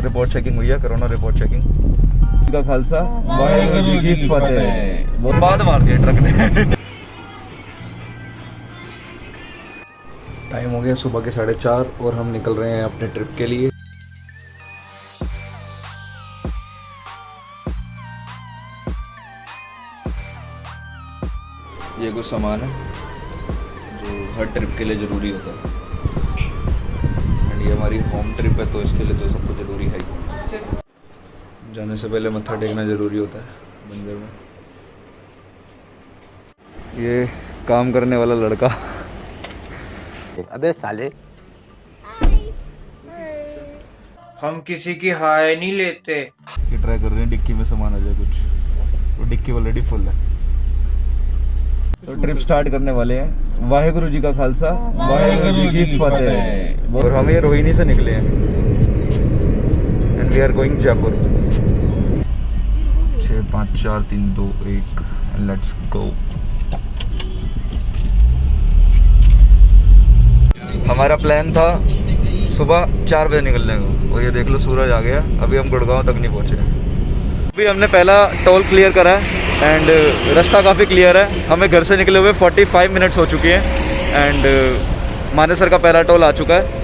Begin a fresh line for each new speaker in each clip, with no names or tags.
Report checking हुई है, corona report checking का खालसा वाहेगुरु जी की फतेह। बहुत बाद मार दिया ट्रक ने। टाइम हो गया सुबह के 4:30 और हम निकल रहे हैं अपने ट्रिप के लिए। ये कुछ सामान है जो हर ट्रिप के लिए ज़रूरी होता है, एंड ये हमारी होम ट्रिप है तो इसके लिए तो सब कुछ ज़रूरी है ही। जाने से पहले मत्था टेकना ज़रूरी होता है मंदिर में। ये काम करने वाला लड़का।
अबे साले,
हम किसी की हाय नहीं लेते।
ये ट्राई कर रहे हैं डिक्की में सामान आ जाए कुछ, तो डिक्की ऑलरेडी फुल है। तो ट्रिप स्टार्ट करने वाले हैं। वाहेगुरु जी का खालसा वाहेगुरु जी की फतेह। और हम ये रोहिणी से निकले हैं and we are going Jaipur. 6 5 4 3 2 1 and let's go. हमारा प्लान था सुबह 4 बजे निकलने का, और ये देख लो सूरज आ गया। अभी हम गुड़गांव तक नहीं पहुँचे। अभी हमने पहला टोल क्लियर करा है एंड रास्ता काफ़ी क्लियर है। हमें घर से निकले हुए 45 मिनट्स हो चुके हैं एंड मानेसर का पहला टोल आ चुका है।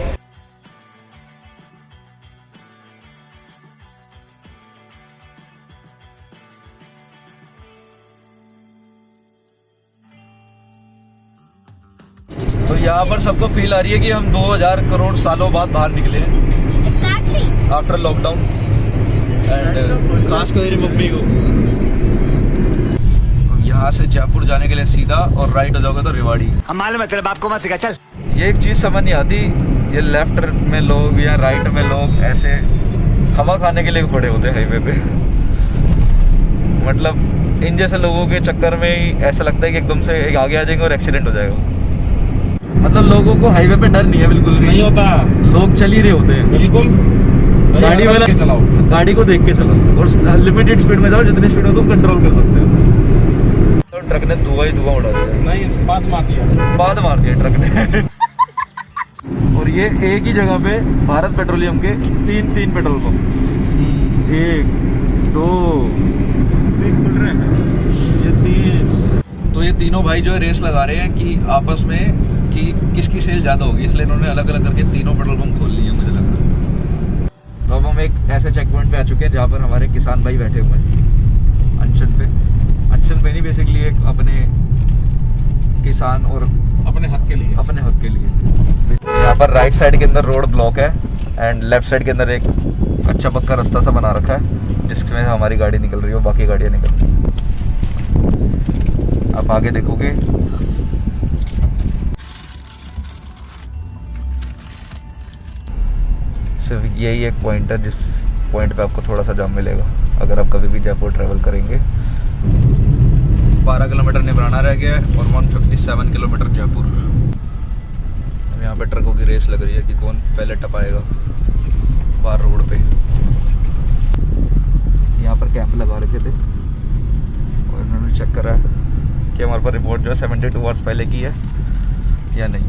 तो यहाँ पर सबको फील आ रही है कि हम 2000 करोड़ सालों बाद बाहर निकले हैं आफ्टर लॉकडाउन, एंड खास कर मेरी मम्मी को। यहाँ से जयपुर जाने के लिए सीधा और राइट हो जाओगे तो रेवाड़ी।
हम मालूम है तेरे बाप को मत सिखा, चल।
ये एक चीज़ समझ नहीं आती, ये लेफ्ट में लोग या राइट में लोग ऐसे हवा खाने के लिए खड़े होते हैं हाईवे पे। मतलब इन जैसे लोगों के चक्कर में ही ऐसा लगता है कि एकदम से एक आगे आ जाएंगे और एक्सीडेंट हो जाएगा। मतलब लोगों को हाईवे पे डर नहीं है, बिल्कुल नहीं होता। लोग चल ही रहे होते हैं बिल्कुल। गाड़ी वाला चलाओ, गाड़ी को देख के चलाओ और लिमिटेड स्पीड में जाओ, जितनी स्पीड हो तुम कंट्रोल कर सकते हो। तो ट्रक ने धुआं ही धुआं उड़ा दिया। नहीं, बाद मार दिया ट्रक ने। और ये एक ही जगह पे भारत पेट्रोलियम के तीन पेट्रोल पंप, 1 2 खुल रहे हैं, ये 3। तो ये तीनों भाई जो है रेस लगा रहे हैं कि आपस में कि किसकी सेल ज़्यादा होगी, इसलिए इन्होंने अलग अलग करके तीनों पेट्रोल पंप खोल लिए मुझे लग रहा है। तो अब हम एक ऐसे चेक पॉइंट पे आ चुके हैं जहाँ पर हमारे किसान भाई बैठे हुए हैं अनशन पे नहीं, बेसिकली एक अपने किसान और अपने हक के लिए। यहाँ पर राइट साइड के अंदर रोड ब्लॉक है एंड लेफ्ट साइड के अंदर एक कच्चा पक्का रास्ता सा बना रखा है जिसमें हमारी गाड़ी निकल रही है, बाकी गाड़ियाँ निकल रही है। आप आगे देखोगे सिर्फ यही एक पॉइंट है जिस पॉइंट पे आपको थोड़ा सा जाम मिलेगा अगर आप कभी भी जयपुर ट्रैवल करेंगे। 12 किलोमीटर निमराना रह गया है और 157 किलोमीटर जयपुर। यहाँ पे ट्रकों की रेस लग रही है कि कौन पहले टपाएगा बाहर रोड पे। यहाँ पर कैंप लगा रखे थे और इन्होंने चेक करा कि हमारे पास रिपोर्ट जो है 72 आवर्स पहले की है या नहीं।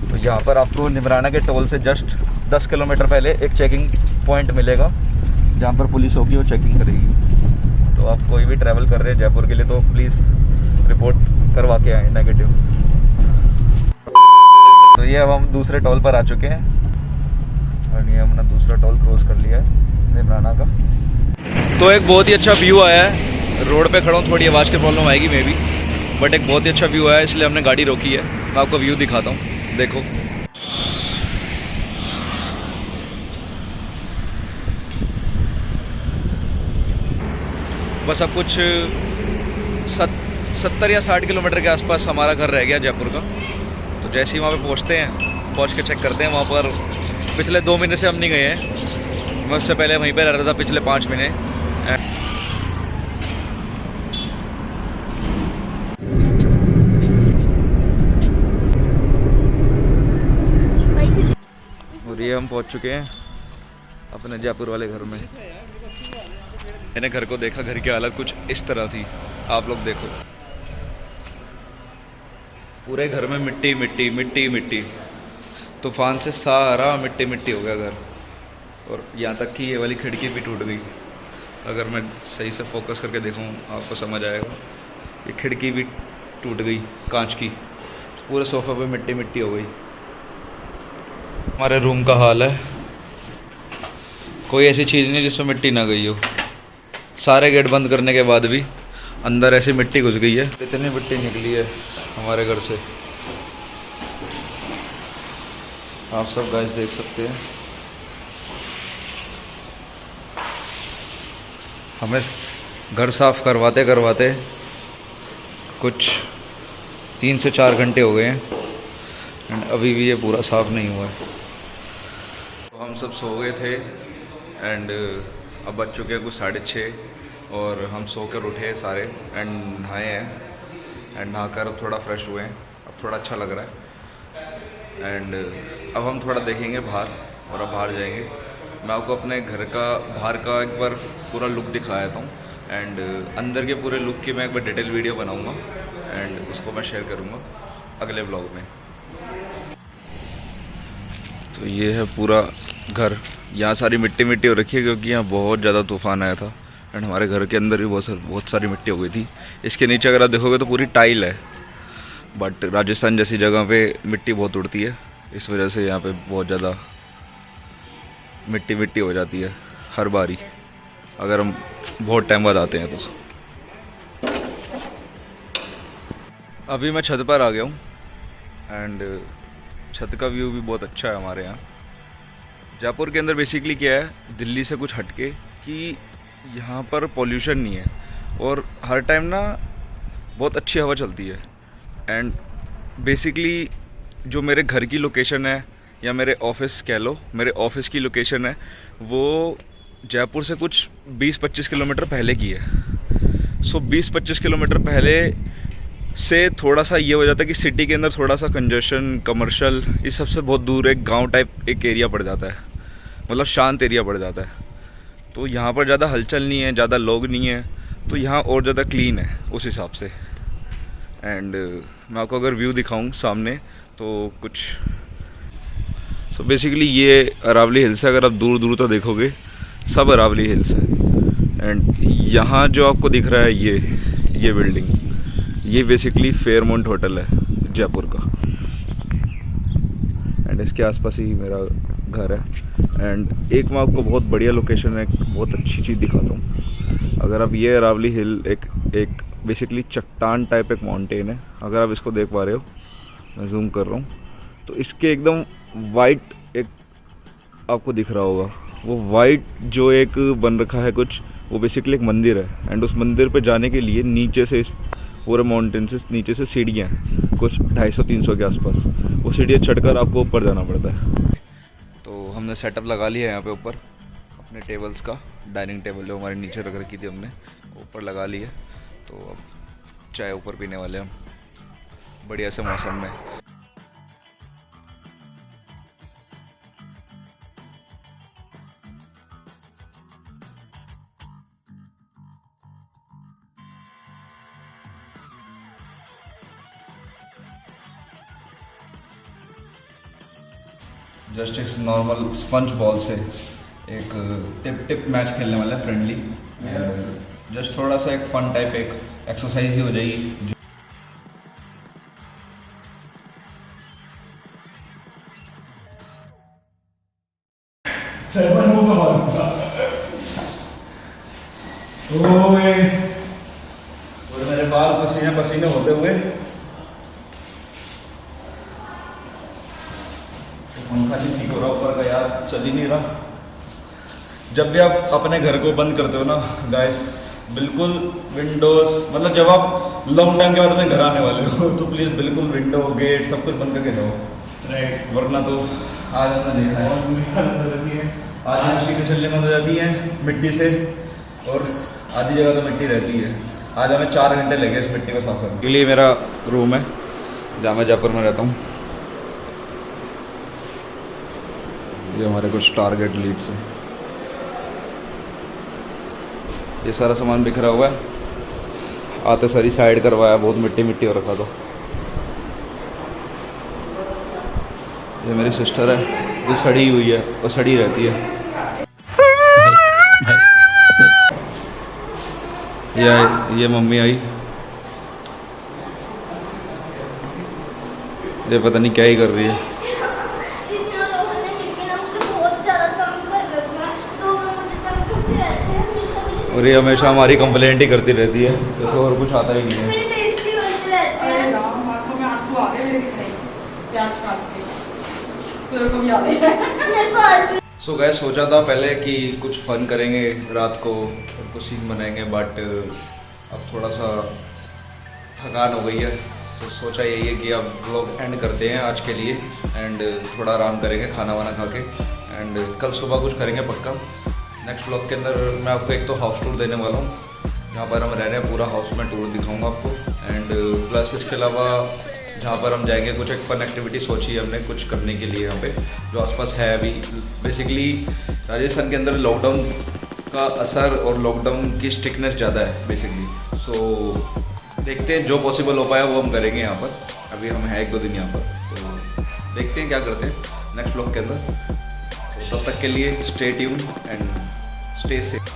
तो यहाँ पर आपको निमराना के टोल से जस्ट 10 किलोमीटर पहले एक चेकिंग पॉइंट मिलेगा जहाँ पर पुलिस होगी वो चेकिंग करेगी। तो आप कोई भी ट्रैवल कर रहे हैं जयपुर के लिए तो प्लीज़ रिपोर्ट करवा के आए नेगेटिव। तो ये अब हम दूसरे टोल पर आ चुके हैं और ये हमने दूसरा टोल क्रॉस कर लिया है निमराना का। तो एक बहुत ही अच्छा व्यू आया है। रोड पे खड़ा हूँ, थोड़ी आवाज़ की प्रॉब्लम आएगी मे बी, बट एक बहुत ही अच्छा व्यू आया है इसलिए हमने गाड़ी रोकी है। मैं आपको व्यू दिखाता हूँ, देखो। बस अब कुछ 70 या 60 किलोमीटर के आसपास हमारा घर रह गया जयपुर का। तो जैसे ही वहाँ पे पहुँचते हैं, पहुँच के चेक करते हैं। वहाँ पर पिछले 2 महीने से हम नहीं गए हैं, मैं उससे पहले वहीं पर रह रहा था पिछले 5 महीने। और ये हम पहुँच चुके हैं अपने जयपुर वाले घर में। मैंने घर को देखा, घर की हालत कुछ इस तरह थी, आप लोग देखो। पूरे घर में मिट्टी मिट्टी मिट्टी मिट्टी, तूफान से सारा मिट्टी मिट्टी हो गया घर। और यहाँ तक कि ये वाली खिड़की भी टूट गई। अगर मैं सही से फोकस करके देखूँ आपको समझ आएगा। ये खिड़की भी टूट गई कांच की, पूरे सोफ़े पे मिट्टी मिट्टी हो गई। हमारे रूम का हाल है, कोई ऐसी चीज़ नहीं जिसमें मिट्टी ना गई हो। सारे गेट बंद करने के बाद भी अंदर ऐसी मिट्टी घुस गई है। इतनी मिट्टी निकली है हमारे घर से, आप सब गाइस देख सकते हैं। हमें घर साफ़ करवाते करवाते कुछ 3 से 4 घंटे हो गए हैं एंड अभी भी ये पूरा साफ़ नहीं हुआ है। तो हम सब सो गए थे एंड अब बज चुके हैं कुछ 6:30 और हम सो कर उठे सारे एंड नहाए हैं एंड नहाकर अब थोड़ा फ्रेश हुए हैं। अब थोड़ा अच्छा लग रहा है एंड अब हम थोड़ा देखेंगे बाहर और अब बाहर जाएंगे। मैं आपको अपने घर का बाहर का एक बार पूरा लुक दिखा देता हूँ एंड अंदर के पूरे लुक की मैं एक बार डिटेल वीडियो बनाऊँगा एंड उसको मैं शेयर करूँगा अगले ब्लॉग में। तो ये है पूरा घर। यहाँ सारी मिट्टी मिट्टी हो रखी है क्योंकि यहाँ बहुत ज़्यादा तूफ़ान आया था एंड हमारे घर के अंदर भी बहुत सारी मिट्टी हो गई थी। इसके नीचे अगर आप देखोगे तो पूरी टाइल है, बट राजस्थान जैसी जगह पे मिट्टी बहुत उड़ती है, इस वजह से यहाँ पे बहुत ज़्यादा मिट्टी मिट्टी हो जाती है हर बारी अगर हम बहुत टाइम बाद आते हैं तो। अभी मैं छत पर आ गया हूँ एंड छत का व्यू भी बहुत अच्छा है हमारे यहाँ। जयपुर के अंदर बेसिकली क्या है, दिल्ली से कुछ हटके कि यहाँ पर पॉल्यूशन नहीं है और हर टाइम ना बहुत अच्छी हवा चलती है एंड बेसिकली जो मेरे घर की लोकेशन है या मेरे ऑफिस कह लो, मेरे ऑफिस की लोकेशन है वो जयपुर से कुछ 20-25 किलोमीटर पहले की है। सो 20-25 किलोमीटर पहले से थोड़ा सा ये हो जाता है कि सिटी के अंदर थोड़ा सा कंजेशन, कमर्शियल, इस सबसे बहुत दूर एक गांव टाइप एक एरिया पड़ जाता है, मतलब शांत एरिया पड़ जाता है। तो यहाँ पर ज़्यादा हलचल नहीं है, ज़्यादा लोग नहीं है, तो यहाँ और ज़्यादा क्लीन है उस हिसाब से। एंड मैं आपको अगर व्यू दिखाऊँ सामने तो कुछ सो बेसिकली ये अरावली हिल्स है। अगर आप दूर दूर तक देखोगे सब अरावली हिल्स है एंड यहाँ जो आपको दिख रहा है ये बिल्डिंग, ये बेसिकली फेयरमाउंट होटल है जयपुर का एंड इसके आसपास ही मेरा घर है। एंड एक मैं आपको बहुत बढ़िया लोकेशन है, बहुत अच्छी चीज़ दिखाता हूँ। अगर आप ये अरावली हिल एक बेसिकली चट्टान टाइप एक माउंटेन है, अगर आप इसको देख पा रहे हो, मैं जूम कर रहा हूँ तो इसके एकदम वाइट एक आपको दिख रहा होगा, वो वाइट जो एक बन रखा है कुछ, वो बेसिकली एक मंदिर है एंड उस मंदिर पे जाने के लिए नीचे से इस पूरे माउंटेन से नीचे से सीढ़ियाँ हैं कुछ 250-300 के आसपास, वो सीढ़ियाँ चढ़कर आपको ऊपर जाना पड़ता है। तो हमने सेटअप लगा लिया है यहाँ पे ऊपर अपने टेबल्स का, डाइनिंग टेबल जो हमारे नीचे रख रखी थी हमने ऊपर लगा ली है। तो अब चाय ऊपर पीने वाले हम बढ़िया से मौसम में। जस्ट एक नॉर्मल स्पंज बॉल से एक टिप मैच खेलने वाला है फ्रेंडली, जस्ट थोड़ा सा एक फन टाइप एक एक्सरसाइज ही हो जाएगी। और मेरे बाल पसीने पसीने होते हुए पंखा नहीं ठीक हो रहा ऊपर का यार, चल ही नहीं रहा। जब भी आप अपने घर को बंद करते हो ना गाइस, बिल्कुल विंडोज, मतलब जब आप लॉन्ग टाइम के बाद अपने घर आने वाले हो तो प्लीज़ बिल्कुल विंडो गेट सब कुछ बंद करके जाओ, राइट? वरना तो आज हमने देखा है आज सीटें चलने बंद हो जाती हैं मिट्टी से और आधी जगह तो मिट्टी रहती है। आज हमें 4 घंटे लगे इस मिट्टी को साफ करने के लिए। मेरा रूम है जहाँ मैं जयपुर में रहता हूँ, ये हमारे कुछ टारगेट लीड्स हैं। ये सारा सामान बिखरा हुआ है, आते सारी साइड करवाया, बहुत मिट्टी मिट्टी हो रखा था। ये मेरी सिस्टर है जो सड़ी हुई है और सड़ी रहती है। ये मम्मी आई, ये पता नहीं क्या ही कर रही है।
इसमें लोगों ने मिलके ना मुझे बहुत ज़्यादा तंग कर रखा है, तो वो मुझे तंग करते रहते हैं हमेशा।
और ये हमेशा हमारी कंप्लेंट ही करती रहती है, जैसे और कुछ आता ही नहीं है।
मेरी बेइज्जती करते रहते हैं।
अरे राम, आंखों में आंसू आ गए मेरे कितने, प्याज काट के तेरे को भी आ गए।
मेरे को आज
सो गैस सोचा था पहले कि कुछ फन करेंगे रात को और कुछ सीन बनाएंगे, बट अब थोड़ा सा थकान हो गई है, तो सोचा यही है कि अब व्लॉग एंड करते हैं आज के लिए एंड थोड़ा आराम करेंगे खाना वाना खा के, एंड कल सुबह कुछ करेंगे पक्का। नेक्स्ट व्लॉग के अंदर मैं आपको एक तो हाउस टूर देने वाला हूँ, जहाँ पर हम रह रहे हैं, पूरा हाउस में टूर दिखाऊंगा आपको, एंड प्लस इसके अलावा जहाँ पर हम जाएंगे कुछ एक फन एक्टिविटी सोची है हमने कुछ करने के लिए यहाँ पे जो आसपास है। अभी बेसिकली राजस्थान के अंदर लॉकडाउन का असर और लॉकडाउन की स्ट्रिक्टनेस ज़्यादा है बेसिकली, सो देखते हैं जो पॉसिबल हो पाया वो हम करेंगे यहाँ पर। अभी हम हैं 1-2 दिन यहाँ पर, तो देखते हैं क्या करते हैं नेक्स्ट व्लॉग के अंदर। तो तब तक के लिए stay tune and stay safe.